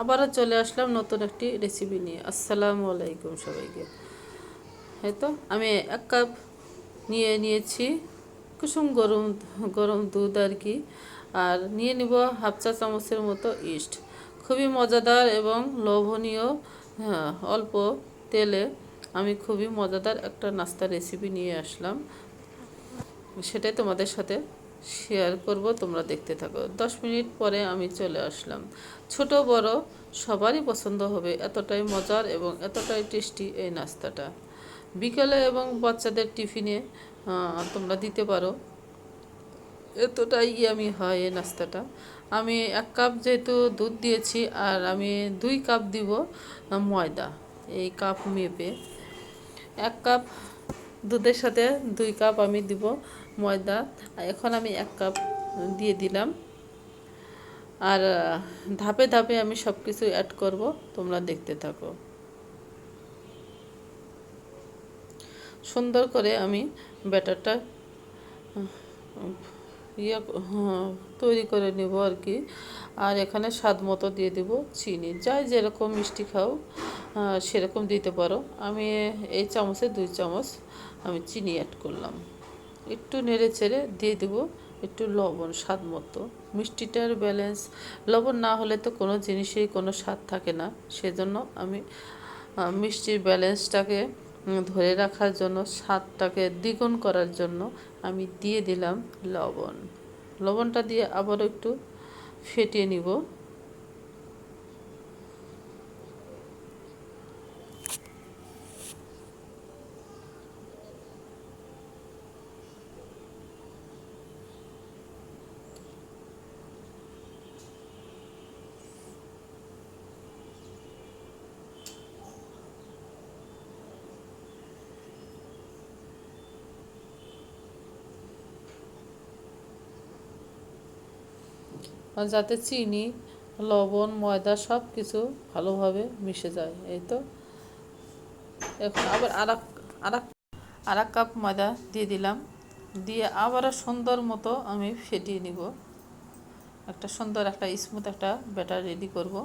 আবারও চলে আসলাম নতুন একটি রেসিপি নিয়ে। আসসালামু আলাইকুম সবাইকে। এই তো আমি 1 কাপ নিয়েছি কুসুম গরম গরম দুধ আর কি। আর নিয়ে নিব হাফ চা চামচের মতো ইস্ট। খুবই মজাদার এবং লোভনীয়। হ্যাঁ, অল্প তেলে আমি খুবই মজাদার একটা নাস্তা রেসিপি নিয়ে আসলাম। সেটাই তোমাদের সাথে শেয়ার করব, তোমরা দেখতে থাকো। 10 মিনিট পরে আমি চলে আসলাম। ছোট বড় সবারই পছন্দ হবে, এতটাই মজার এবং এতটাই টেস্টি এই নাস্তাটা। বিকেলে এবং বাচ্চাদের টিফিনে তোমরা দিতে পারো, এতটাই ইয়ামি হয় এই নাস্তাটা। আমি 1 কাপ যেহেতু দুধ দিয়েছি, আর আমি 2 কাপ দিব ময়দা। এই কাপ মেপে 1 কাপ দুধের সাথে 2 কাপ আমি দিব ময়দা। এখন আমি 1 কাপ দিয়ে দিলাম। আর ধাপে ধাপে আমি সব কিছু অ্যাড করব, তোমরা দেখতে থাকো। সুন্দর করে আমি ব্যাটারটা ইয়ে তৈরি করে নেব আর কি। আর এখানে স্বাদ মতো দিয়ে দেব চিনি। যাই যেরকম মিষ্টি খাও সেরকম দিতে পারো। আমি এই চামচে 2 চামচ আমি চিনি অ্যাড করলাম। একটু নেড়ে চেড়ে দিয়ে দেবো একটু লবণ স্বাদ মতো। মিষ্টিটার ব্যালেন্স, লবণ না হলে তো কোনো জিনিসেই কোনো স্বাদ থাকে না। সেজন্য আমি মিষ্টির ব্যালেন্সটাকে ধরে রাখার জন্য, স্বাদটাকে দ্বিগুণ করার জন্য আমি দিয়ে দিলাম লবণ। লবণটা দিয়ে আবারও একটু ফেটিয়ে নিব। আর যাতে চিনি, লবণ, ময়দা সব কিছু ভালোভাবে মিশে যায়। এই তো এখন আবার আর এক কাপ ময়দা দিয়ে দিলাম। দিয়ে আবারও সুন্দর মতো আমি ফেটিয়ে নিব। একটা সুন্দর একটা স্মুথ একটা ব্যাটার রেডি করব।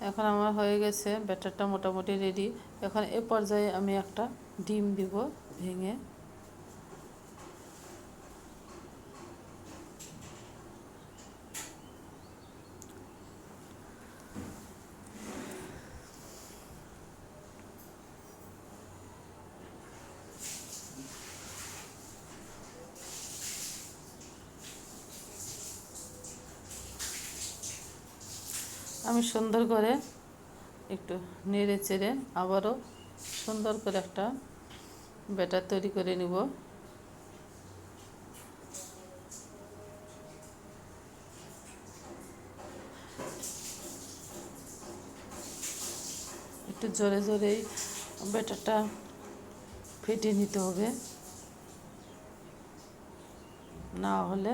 এখন আমার হয়ে গেছে, ব্যাটারটা মোটামুটি রেডি। এখন এ পর্যায়ে আমি একটা ডিম দিব ভেঙে। আমি সুন্দর করে একটু নেড়ে চেড়ে আবারও সুন্দর করে একটা ব্যাটার তৈরি করে নিব। একটু জোরে জোরেই ব্যাটারটা ফেটিয়ে নিতে হবে, না হলে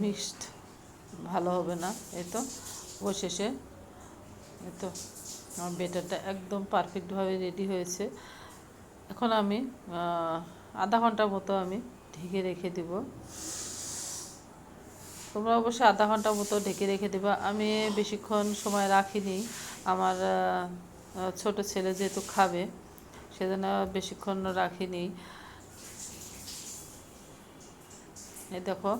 মিক্সড ভালো হবে না। এই তো অবশেষে এই তো আমার ব্যাটারটা একদম পারফেক্টভাবে রেডি হয়েছে। এখন আমি আধা ঘন্টার মতো আমি ঢেকে রেখে দিব। তোমরা অবশ্যই আধা ঘন্টার মতো ঢেকে রেখে দেবা। আমি বেশিক্ষণ সময় রাখিনি। আমার ছোট ছেলে যেহেতু খাবে, সেজন্য বেশিক্ষণ রাখিনি। এই দেখো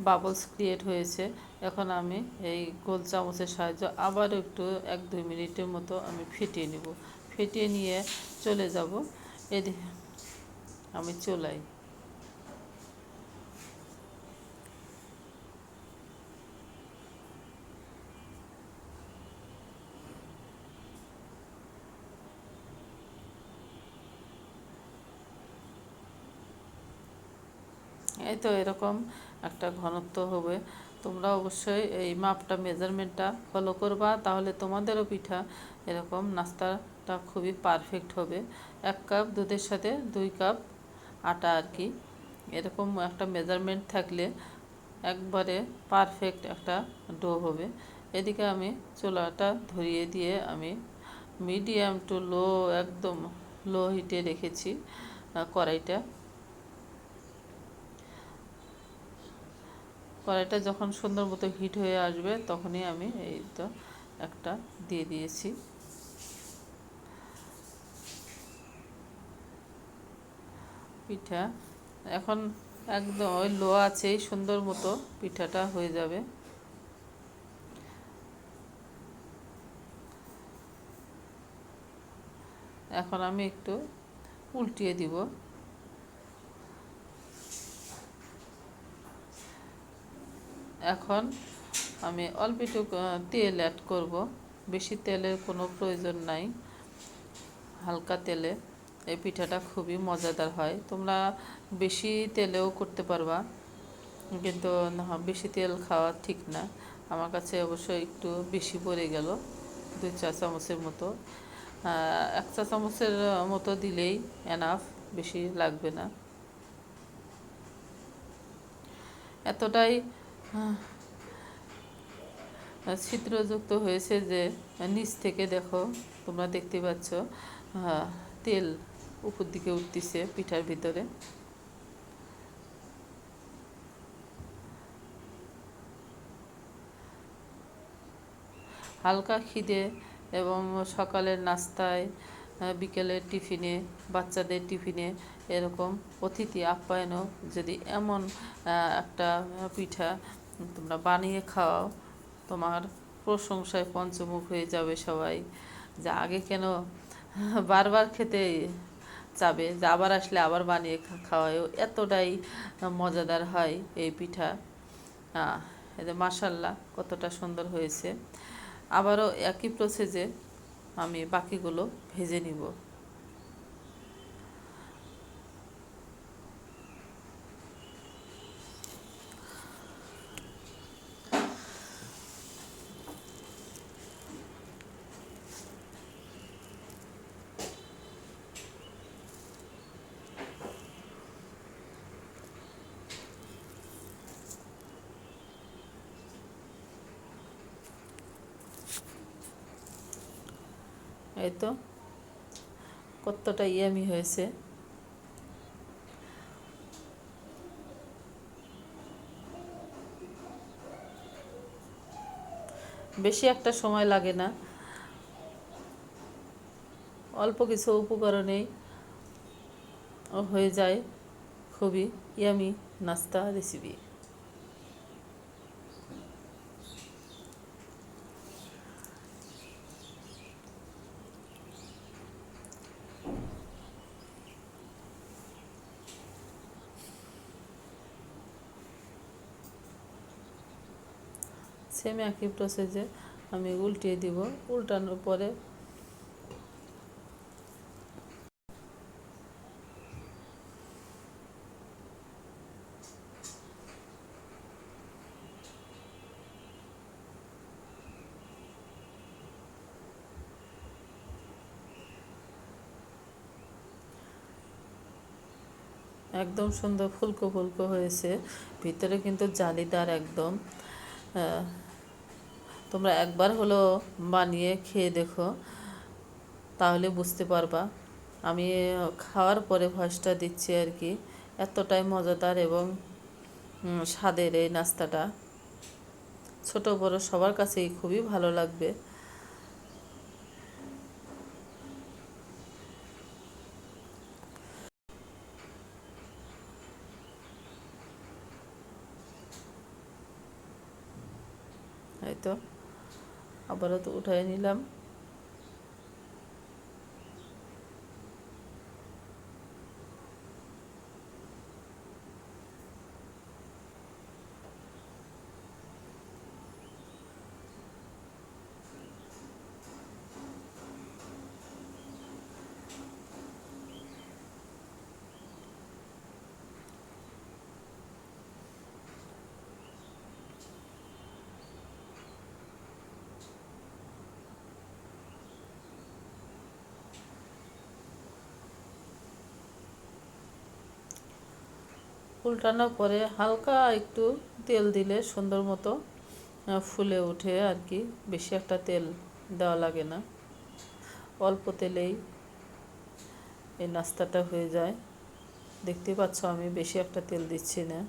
বাবলস ক্রিয়েট হয়েছে। এখন আমি এই গোল চামচের সাহায্যে আবারও একটু 1-2 মিনিটের মতো আমি ফেটিয়ে নেব। ফেটিয়ে নিয়ে চলে যাব এদিকে আমি চুলাই। এই তো এরকম একটা ঘনত্ব হবে। তোমরা অবশ্যই এই মাপটা মেজারমেন্টটা ফলো করবা, তাহলে তোমাদেরও পিঠা এরকম নাস্তাটা খুবই পারফেক্ট হবে। 1 কাপ দুধের সাথে 2 কাপ আটা আর কি, এরকম একটা মেজারমেন্ট থাকলে একবারে পারফেক্ট একটা ডো হবে। এদিকে আমি চুলাটা ধরিয়ে দিয়ে আমি মিডিয়াম টু লো, একদম লো হিটে রেখেছি কড়াইটা। কড়াইটা যখন সুন্দর মতো হিট হয়ে আসবে তখনই আমি এই তো একটা দিয়ে দিয়েছি। পিঠা এখন একদম ওই লো আছেই সুন্দর মতো পিঠাটা হয়ে যাবে। এখন আমি একটু উল্টিয়ে দিব। এখন আমি অল্প একটু তেল অ্যাড করব, বেশি তেলের কোনো প্রয়োজন নাই। হালকা তেলে এই পিঠাটা খুবই মজাদার হয়। তোমরা বেশি তেলেও করতে পারবা, কিন্তু না, বেশি তেল খাওয়া ঠিক না। আমার কাছে অবশ্যই একটু বেশি পড়ে গেল, 2 চা চামচের মতো। 1 চা চামচের মতো দিলেই এনাফ, বেশি লাগবে না। এতটাই ছিদ্রযুক্ত হয়েছে যে নিচ থেকে দেখো, তোমরা দেখতে পাচ্ছ তেল উপর দিকে উঠতেছে পিঠার ভিতরে। হালকা খিদে এবং সকালের নাস্তায়, বিকেলের টিফিনে, বাচ্চাদের টিফিনে, এরকম অতিথি আপ্যায়নও যদি এমন একটা পিঠা তোমরা বানিয়ে খাওয়াও, তোমার প্রশংসায় পঞ্চমুখ হয়ে যাবে সবাই। যা আগে কেন বারবার খেতে চাবে, যে আবার আসলে আবার বানিয়ে খাওয়ায়। এতটাই মজাদার হয় এই পিঠা। এতে মাশাল্লাহ কতটা সুন্দর হয়েছে। আবারও একই প্রসেসে আমি বাকিগুলো ভেজে নিব। এই তো কতটা ইয়ামি হয়েছে। বেশি একটা সময় লাগে না, অল্প কিছু উপকরণেই হয়ে যায় খুবই ইয়ামি নাস্তা রেসিপি। সেম একই প্রসেসে আমি উল্টিয়ে দিব। উল্টানোর পরে একদম সুন্দর ফুলকো ফুলকো হয়েছে, ভিতরে কিন্তু জালিদার একদম। তোমরা একবার হলো বানিয়ে খেয়ে দেখো, তাহলে বুঝতে পারবা। আমি খাওয়ার পরে ভয়েসটা দিচ্ছি আর কি। এতটাই মজাদার এবং স্বাদের এই নাস্তাটা, ছোট বড় সবার কাছেই খুবই ভালো লাগবে। এই তো আবারও তো উঠাই নিলাম। উল্টানোর পরে হালকা একটু তেল দিলে সুন্দর মতো ফুলে ওঠে আর কি। বেশি একটা তেল দেওয়া লাগে না, অল্প তেলেই এই নাস্তাটা হয়ে যায়। দেখতে পাচ্ছ আমি বেশি একটা তেল দিচ্ছি না।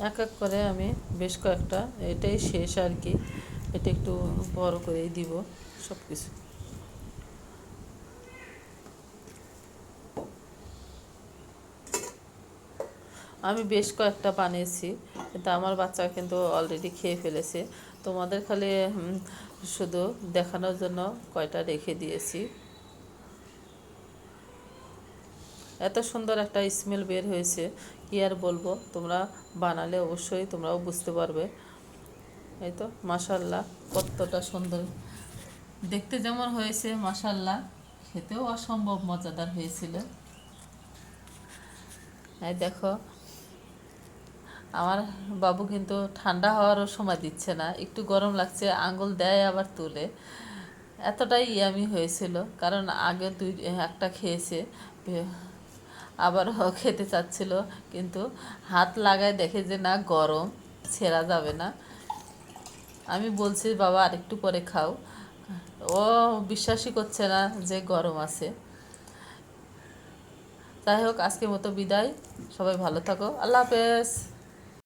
এক এক করে আমি বেশ কয়েকটা, এটাই শেষ আর কি। এটা একটু বড় করেই দিব সব কিছু। আমি বেশ কয়েকটা বানিয়েছি, কিন্তু আমার বাচ্চা কিন্তু অলরেডি খেয়ে ফেলেছে। তোমাদের খালি শুধু দেখানোর জন্য কয়টা রেখে দিয়েছি। এত সুন্দর একটা স্মেল বের হয়েছে, কি আর বলবো। তোমরা বানালে অবশ্যই তোমরাও বুঝতে পারবে। এই তো মাশাল্লাহ, কতটা সুন্দর দেখতে যেমন হয়েছে, মাশাল্লাহ খেতেও অসম্ভব মজাদার হয়েছিল। এই দেখো, আমার বাবু কিন্তু ঠান্ডা হওয়ারও সময় দিচ্ছে না, একটু গরম লাগছে আঙুল দেয় আবার তুলে। এতটাই ইয়ামি হয়েছিল, কারণ আগে একটা খেয়েছে, আবারও খেতে চাচ্ছিল, কিন্তু হাত লাগায় দেখে যে না গরম, ছেঁড়া যাবে না। আমি বলছি বাবা আরেকটু পরে খাও, ও বিশ্বাসই করছে না যে গরম আছে। যাই হোক, আজকের মতো বিদায়, সবাই ভালো থাকো, আল্লাহ হাফেজ।